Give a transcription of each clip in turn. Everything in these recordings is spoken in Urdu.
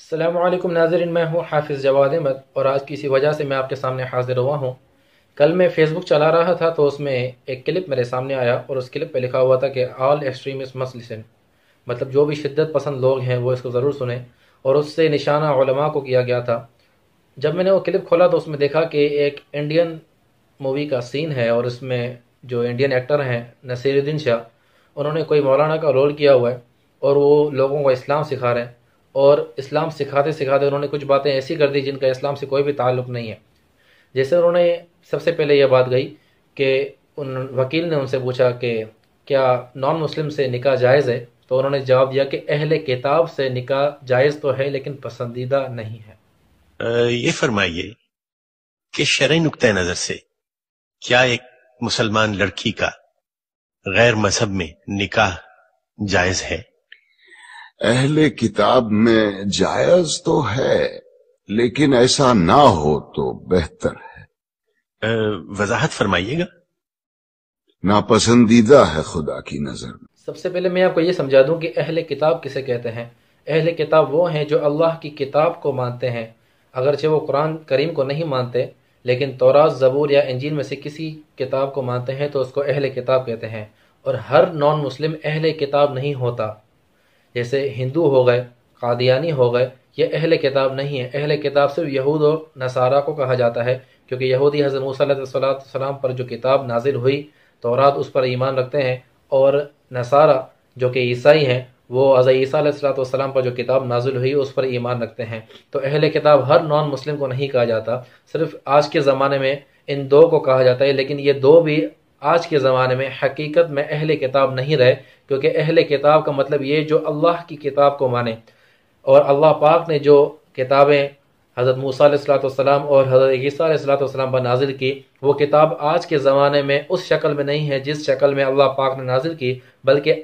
السلام علیکم ناظرین، میں ہوں حافظ جواد احمد اور آج کسی وجہ سے میں آپ کے سامنے حاضر ہوا ہوں۔ کل میں فیس بک چلا رہا تھا تو اس میں ایک کلپ میرے سامنے آیا اور اس کلپ پہ لکھا ہوا تھا کہ آل ایکسٹریمسٹ مسٹ لسن، مطلب جو بھی شدت پسند لوگ ہیں وہ اس کو ضرور سنیں، اور اس سے نشانہ علماء کو کیا گیا تھا۔ جب میں نے وہ کلپ کھولا تو اس میں دیکھا کہ ایک انڈین مووی کا سین ہے اور اس میں جو انڈین ایکٹر ہیں نصیر الدین شاہ، انہوں نے کوئی مولانا کا رول کیا ہوا ہے اور وہ لوگوں کو اسلام سکھا رہے ہیں، اور اسلام سکھاتے سکھاتے انہوں نے کچھ باتیں ایسی کر دی جن کا اسلام سے کوئی بھی تعلق نہیں ہے۔ جیسے انہوں نے سب سے پہلے یہ بات کہی کہ ان وکیل نے ان سے پوچھا کہ کیا نان مسلم سے نکاح جائز ہے، تو انہوں نے جواب دیا کہ اہل کتاب سے نکاح جائز تو ہے لیکن پسندیدہ نہیں ہے۔ یہ فرمائیے کہ شرعی نقطہ نظر سے کیا ایک مسلمان لڑکی کا غیر مذہب میں نکاح جائز ہے؟ اہل کتاب میں جائز تو ہے، لیکن ایسا نہ ہو تو بہتر ہے۔ وضاحت فرمائیے گا۔ ناپسندیدہ ہے خدا کی نظر میں۔ سب سے پہلے میں آپ کو یہ سمجھا دوں کہ اہل کتاب کسے کہتے ہیں۔ اہل کتاب وہ ہیں جو اللہ کی کتاب کو مانتے ہیں، اگرچہ وہ قرآن کریم کو نہیں مانتے، لیکن تورات، زبور یا انجیل میں سے کسی کتاب کو مانتے ہیں تو اس کو اہل کتاب کہتے ہیں۔ اور ہر نان مسلم اہل کتاب نہیں ہوتا، جیسے ہندو ہو گئے، قادیانی ہو گئے، یہ اہل کتاب نہیں ہے۔ اہل کتاب صرف یہود اور نصارہ کو کہا جاتا ہے، کیونکہ یہودی حضرت موسیٰ علیہ السلام پر جو کتاب نازل ہوئی تورات اس پر ایمان رکھتے ہیں، اور نصارہ جو کہ عیسائی ہیں وہ حضرت عیسیٰ علیہ السلام پر جو کتاب نازل ہوئی اس پر ایمان رکھتے ہیں۔ تو اہل کتاب ہر نان مسلم کو نہیں کہا جاتا، صرف آج کے زمانے میں ان دو کو کہا جاتا ہے، لیکن یہ دو بھی آج کے زمانے میں حقیقت میں اہل کتاب نہیں رہے، کیونکہ اہل کتاب کا مطلب یہ جو اللہ کی کتاب کو مانے، اور اللہ پاک نے جو کتابیں حضرت موسیٰ علیہ السلام اور حضرت عیسیٰ علیہ السلام پر نازل کی، وہ کتاب آج کے زمانے میں اس شکل میں نہیں ہے جس شکل میں اللہ پاک نے نازل کی، بلکہ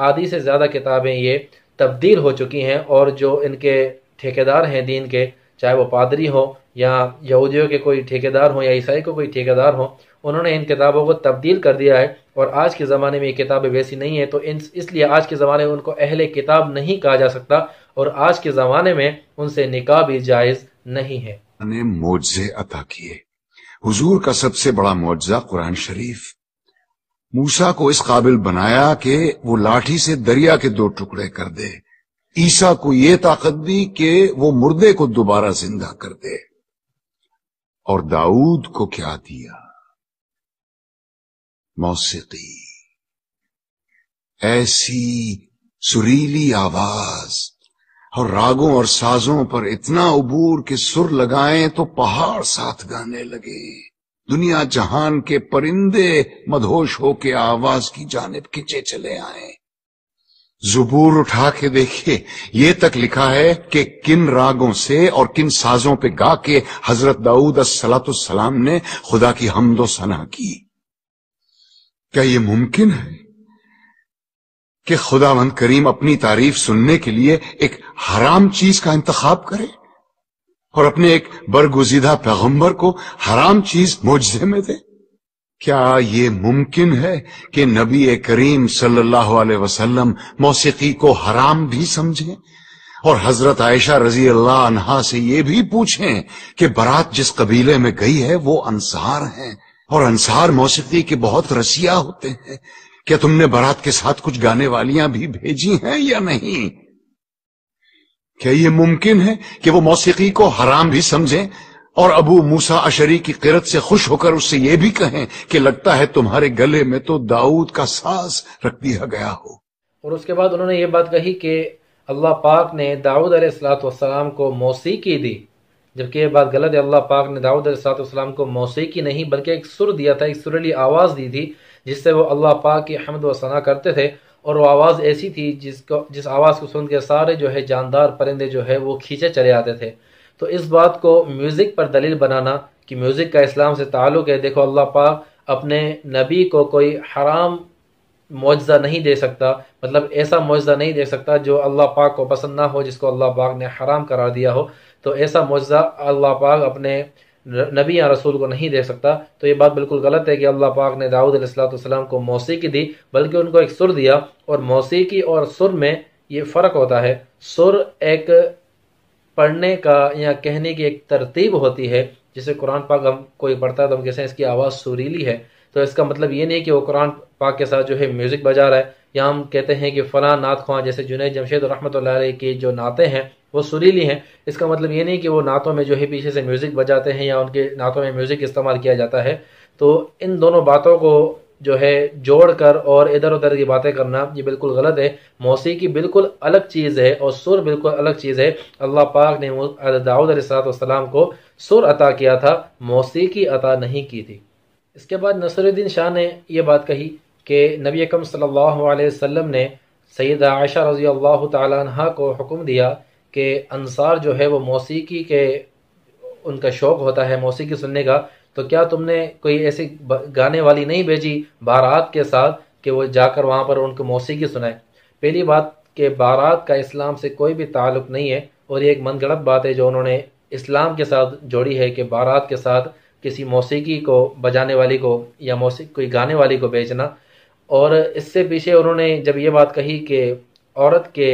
آدھی سے زیادہ کتابیں یہ تبدیل ہو چکی ہیں، اور جو ان کے ٹھیکیدار ہیں دین کے، چاہے وہ پادری ہو یا یہودیوں کے کوئی ٹھیکیدار ہوں یا عیسائی کو کوئی ٹھیکیدار ہوں، انہوں نے ان کتابوں کو تبدیل کر دیا ہے، اور آج کے زمانے میں یہ کتابیں ویسی نہیں ہیں، تو اس لیے آج کے زمانے میں ان کو اہل کتاب نہیں کہا جا سکتا، اور آج کے زمانے میں ان سے نکاح بھی جائز نہیں ہے۔ نے معجزے عطا کیے۔ حضور کا سب سے بڑا معجزہ قرآن شریف، موسیٰ کو اس قابل بنایا کہ وہ لاٹھی سے دریا کے 2 ٹکڑے کر دے، عیسیٰ کو یہ طاقت دی کہ وہ مردے کو دوبارہ زندہ کر دے، اور داؤد کو کیا دیا؟ موسیقی، ایسی سریلی آواز اور راگوں اور سازوں پر اتنا عبور کہ سر لگائیں تو پہاڑ ساتھ گانے لگے، دنیا جہان کے پرندے مدہوش ہو کے آواز کی جانب کھنچے چلے آئیں۔ زبور اٹھا کے دیکھیے، یہ تک لکھا ہے کہ کن راگوں سے اور کن سازوں پہ گا کے حضرت داؤد السلام نے خدا کی حمد و ثنا کی۔ کیا یہ ممکن ہے کہ خداوند کریم اپنی تعریف سننے کے لیے ایک حرام چیز کا انتخاب کرے اور اپنے ایک برگزیدہ پیغمبر کو حرام چیز معجزے میں دے؟ کیا یہ ممکن ہے کہ نبی کریم صلی اللہ علیہ وسلم موسیقی کو حرام بھی سمجھیں اور حضرت عائشہ رضی اللہ عنہا سے یہ بھی پوچھیں کہ برات جس قبیلے میں گئی ہے وہ انصار ہیں، اور انصار موسیقی کے بہت رسیا ہوتے ہیں، کیا تم نے برات کے ساتھ کچھ گانے والیاں بھی بھیجی ہیں یا نہیں؟ کیا یہ ممکن ہے کہ وہ موسیقی کو حرام بھی سمجھیں اور ابو موسیٰ اشعری کی قرت سے خوش ہو کر اس سے یہ بھی کہیں کہ لگتا ہے تمہارے گلے میں تو داؤد کا ساز رکھ دیا گیا ہو؟ اور اس کے بعد انہوں نے یہ بات کہی کہ اللہ پاک نے داؤد علیہ السلام کو موسیقی دی، جبکہ یہ بات غلط ہے۔ اللہ پاک نے داؤد علیہ السلام کو موسیقی نہیں بلکہ ایک سر دیا تھا، ایک سریلی آواز دی تھی جس سے وہ اللہ پاک کی حمد و ثنا کرتے تھے، اور وہ آواز ایسی تھی جس آواز کو سن کے سارے جو ہے جاندار پرندے جو ہے وہ کھینچے چلے آتے تھے۔ تو اس بات کو میوزک پر دلیل بنانا کہ میوزک کا اسلام سے تعلق ہے، دیکھو اللہ پاک اپنے نبی کو کوئی حرام معجزہ نہیں دے سکتا، مطلب ایسا معجزہ نہیں دے سکتا جو اللہ پاک کو پسند نہ ہو، جس کو اللہ پاک نے حرام قرار دیا ہو، تو ایسا معجزہ اللہ پاک اپنے نبی یا رسول کو نہیں دے سکتا۔ تو یہ بات بالکل غلط ہے کہ اللہ پاک نے داؤد علیہ السلام کو موسیقی دی، بلکہ ان کو ایک سر دیا، اور موسیقی اور سر میں یہ فرق ہوتا ہے۔ سر ایک پڑھنے کا یا کہنے کی ایک ترتیب ہوتی ہے. جسے قرآن پاک ہم کوئی پڑھتا ہے تو ہم کہتے ہیں اس کی آواز سریلی ہے، تو اس کا مطلب یہ نہیں کہ وہ قرآن پاک کے ساتھ جو ہے میوزک بجا رہا ہے. یا ہم کہتے ہیں کہ فلاں نعت خواں جیسے جنید جمشید رحمۃ اللہ علیہ کی جو نعتیں ہیں وہ سریلی ہیں، اس کا مطلب یہ نہیں کہ وہ نعتوں میں جو ہے پیچھے سے میوزک بجاتے ہیں یا ان کے نعتوں میں میوزک استعمال کیا جاتا ہے. تو ان دونوں باتوں کو جو ہے جوڑ کر اور ادھر ادھر کی باتیں کرنا یہ بالکل غلط ہے. موسیقی بالکل الگ چیز ہے اور سر بالکل الگ چیز ہے. اللہ پاک نے داؤد علیہ السلام کو سر عطا کیا تھا، موسیقی عطا نہیں کی تھی. اس کے بعد نصر الدین شاہ نے یہ بات کہی کہ نبی اکرم صلی اللہ علیہ وسلم نے سیدہ عائشہ رضی اللہ تعالی عنہ کو حکم دیا کہ انصار جو ہے وہ موسیقی کے ان کا شوق ہوتا ہے موسیقی سننے کا، تو کیا تم نے کوئی ایسی گانے والی نہیں بھیجی بارات کے ساتھ کہ وہ جا کر وہاں پر ان کو موسیقی سنائے؟ پہلی بات کہ بارات کا اسلام سے کوئی بھی تعلق نہیں ہے، اور یہ ایک من گھڑت بات ہے جو انہوں نے اسلام کے ساتھ جوڑی ہے کہ بارات کے ساتھ کسی موسیقی کو بجانے والی کو یا کوئی گانے والی کو بیچنا. اور اس سے پیچھے انہوں نے جب یہ بات کہی کہ عورت کے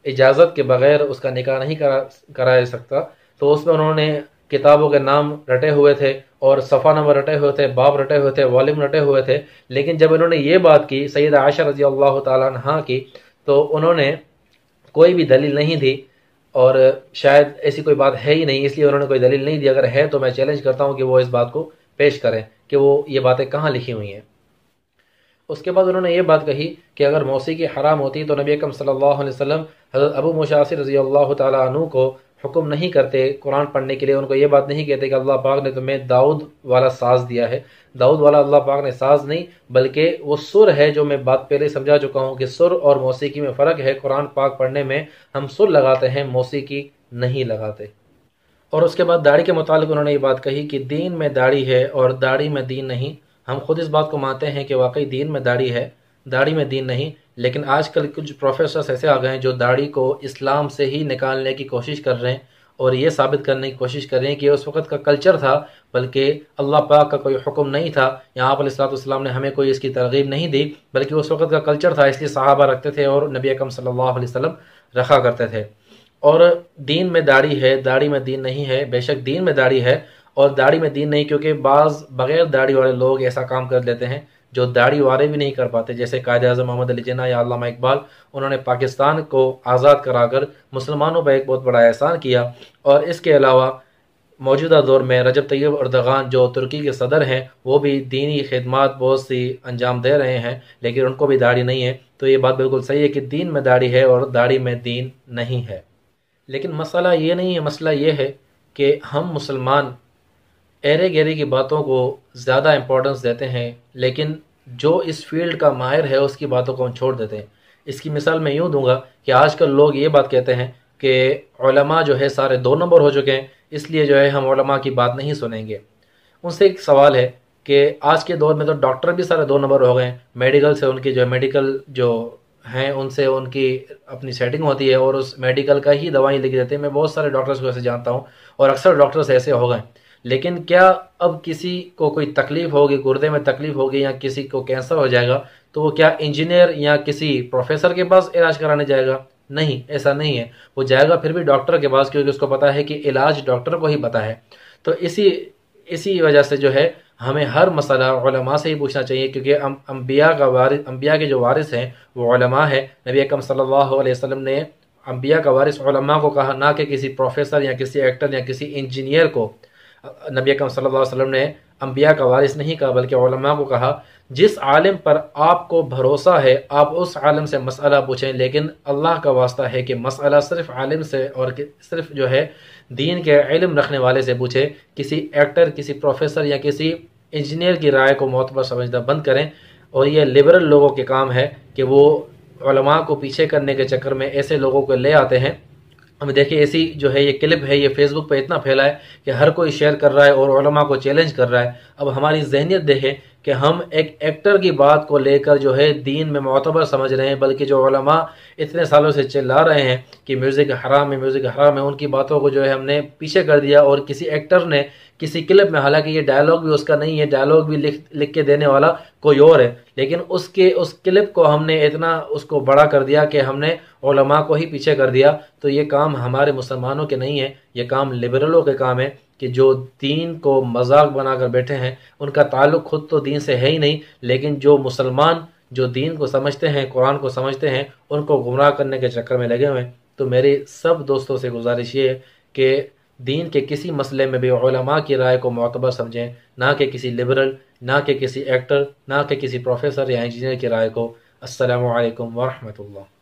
اجازت کے بغیر اس کا نکاح نہیں کرایا سکتا، تو اس میں انہوں نے کتابوں کے نام رٹے ہوئے تھے اور صفحہ نمبر رٹے ہوئے تھے، باب رٹے ہوئے تھے، والیوم رٹے ہوئے تھے. لیکن جب انہوں نے یہ بات کی سیدہ عائشہ رضی اللہ تعالیٰ عنہ کی، تو انہوں نے کوئی بھی دلیل نہیں دی، اور شاید ایسی کوئی بات ہے ہی نہیں، اس لیے انہوں نے کوئی دلیل نہیں دی. اگر ہے تو میں چیلنج کرتا ہوں کہ وہ اس بات کو پیش کریں کہ وہ یہ باتیں کہاں لکھی ہوئی ہیں. اس کے بعد انہوں نے یہ بات کہی کہ اگر موسیقی حرام ہوتی تو نبی اکرم صلی اللہ علیہ وسلم حضرت ابو موسیٰ رضی اللہ تعالیٰ عنہ کو حکم نہیں کرتے قرآن پڑھنے کے لیے. ان کو یہ بات نہیں کہتے کہ اللہ پاک نے تمہیں داؤد والا ساز دیا ہے. داؤد والا اللہ پاک نے ساز نہیں، بلکہ وہ سر ہے، جو میں بات پہلے سمجھا چکا ہوں کہ سر اور موسیقی میں فرق ہے. قرآن پاک پڑھنے میں ہم سر لگاتے ہیں، موسیقی نہیں لگاتے. اور اس کے بعد داڑھی کے متعلق انہوں نے یہ بات کہی کہ دین میں داڑھی ہے اور داڑھی میں دین نہیں. ہم خود اس بات کو مانتے ہیں کہ واقعی دین میں داڑھی ہے، داڑھی میں دین نہیں. لیکن آج کل کچھ پروفیسرز ایسے آ گئے ہیں جو داڑھی کو اسلام سے ہی نکالنے کی کوشش کر رہے ہیں اور یہ ثابت کرنے کی کوشش کر رہے ہیں کہ اس وقت کا کلچر تھا، بلکہ اللہ پاک کا کوئی حکم نہیں تھا. یہاں آپ علیہ السلام نے ہمیں کوئی اس کی ترغیب نہیں دی، بلکہ اس وقت کا کلچر تھا، اس لیے صحابہ رکھتے تھے اور نبی اکرم صلی اللہ علیہ وسلم رکھا کرتے تھے. اور دین میں داڑھی ہے، داڑھی میں دین نہیں ہے. بے شک دین میں داڑھی ہے اور داڑھی میں دین نہیں، کیونکہ بعض بغیر داڑھی والے لوگ ایسا کام کر لیتے ہیں جو داڑھی والے بھی نہیں کر پاتے، جیسے قائد اعظم محمد علی جناح یا علامہ اقبال. انہوں نے پاکستان کو آزاد کرا کر مسلمانوں پر ایک بہت بڑا احسان کیا. اور اس کے علاوہ موجودہ دور میں رجب طیب اردغان جو ترکی کے صدر ہیں، وہ بھی دینی خدمات بہت سی انجام دے رہے ہیں، لیکن ان کو بھی داڑھی نہیں ہے. تو یہ بات بالکل صحیح ہے کہ دین میں داڑھی ہے اور داڑھی میں دین نہیں ہے. لیکن مسئلہ یہ نہیں ہے، مسئلہ یہ ہے کہ ہم مسلمان ایرے گیرے کی باتوں کو زیادہ امپورٹنس دیتے ہیں، لیکن جو اس فیلڈ کا ماہر ہے اس کی باتوں کو ہم چھوڑ دیتے ہیں. اس کی مثال میں یوں دوں گا کہ آج کل لوگ یہ بات کہتے ہیں کہ علماء جو ہے سارے 2 نمبر ہو چکے ہیں، اس لیے جو ہے ہم علماء کی بات نہیں سنیں گے. ان سے ایک سوال ہے کہ آج کے دور میں تو ڈاکٹر بھی سارے 2 نمبر ہو گئے ہیں. میڈیکل سے ان کی جو میڈیکل جو ہیں ان سے ان کی اپنی سیٹنگ ہوتی ہے اور اس میڈیکل کا ہی دوائیں لکھ دیتے ہیں. میں بہت سارے ڈاکٹرز کو ایسے جانتا ہوں اور اکثر ڈاکٹرز ایسے ہو گئے. لیکن کیا اب کسی کو کوئی تکلیف ہوگی، گردے میں تکلیف ہوگی یا کسی کو کینسر ہو جائے گا تو وہ کیا انجینئر یا کسی پروفیسر کے پاس علاج کرانے جائے گا؟ نہیں، ایسا نہیں ہے. وہ جائے گا پھر بھی ڈاکٹر کے پاس، کیونکہ اس کو پتا ہے کہ علاج ڈاکٹر کو ہی پتا ہے. تو اسی وجہ سے جو ہے ہمیں ہر مسئلہ علماء سے ہی پوچھنا چاہیے، کیونکہ انبیاء کے جو وارث ہیں وہ علماء ہیں. نبی اکرم صلی اللہ علیہ وسلم نے انبیاء کا وارث علماء کو کہا، نہ کہ کسی پروفیسر یا کسی ایکٹر یا کسی انجینئر کو. نبی اکرم صلی اللہ علیہ وسلم نے انبیاء کا وارث نہیں کہا بلکہ علماء کو کہا. جس عالم پر آپ کو بھروسہ ہے آپ اس عالم سے مسئلہ پوچھیں، لیکن اللہ کا واسطہ ہے کہ مسئلہ صرف عالم سے اور صرف جو ہے دین کے علم رکھنے والے سے پوچھے. کسی ایکٹر، کسی پروفیسر یا کسی انجینئر کی رائے کو معتبر سمجھنا بند کریں. اور یہ لبرل لوگوں کے کام ہے کہ وہ علماء کو پیچھے کرنے کے چکر میں ایسے لوگوں کو لے آتے ہیں. ہم دیکھیں ایسی جو ہے یہ کلپ ہے، یہ فیس بک پہ اتنا پھیلا ہے کہ ہر کوئی شیئر کر رہا ہے اور علماء کو چیلنج کر رہا ہے. اب ہماری ذہنیت دیکھیں کہ ہم ایک ایکٹر کی بات کو لے کر جو ہے دین میں معتبر سمجھ رہے ہیں، بلکہ جو علماء اتنے سالوں سے چلا رہے ہیں کہ میوزک حرام ہے، میوزک حرام ہے، ان کی باتوں کو جو ہے ہم نے پیچھے کر دیا، اور کسی ایکٹر نے کسی کلپ میں، حالانکہ یہ ڈائلاگ بھی اس کا نہیں ہے، ڈائلاگ بھی لکھ کے دینے والا کوئی اور ہے، لیکن اس کلپ کو ہم نے اتنا اس کو بڑا کر دیا کہ ہم نے علماء کو ہی پیچھے کر دیا۔ تو یہ کام ہمارے مسلمانوں کے نہیں ہے، یہ کام لبرلوں کے کام ہے، کہ جو دین کو مذاق بنا کر بیٹھے ہیں، ان کا تعلق خود تو دین سے ہے ہی نہیں، لیکن جو مسلمان جو دین کو سمجھتے ہیں، قرآن کو سمجھتے ہیں، ان کو گمراہ کرنے کے چکر میں لگے ہوئے ہیں۔ تو میری سب دوستوں سے گزارش یہ ہے کہ دین کے کسی مسئلے میں بھی علماء کی رائے کو معتبر سمجھیں، نہ کہ کسی لبرل، نہ کہ کسی ایکٹر، نہ کہ کسی پروفیسر یا انجینئر کی رائے کو۔ السلام علیکم ورحمۃ اللہ۔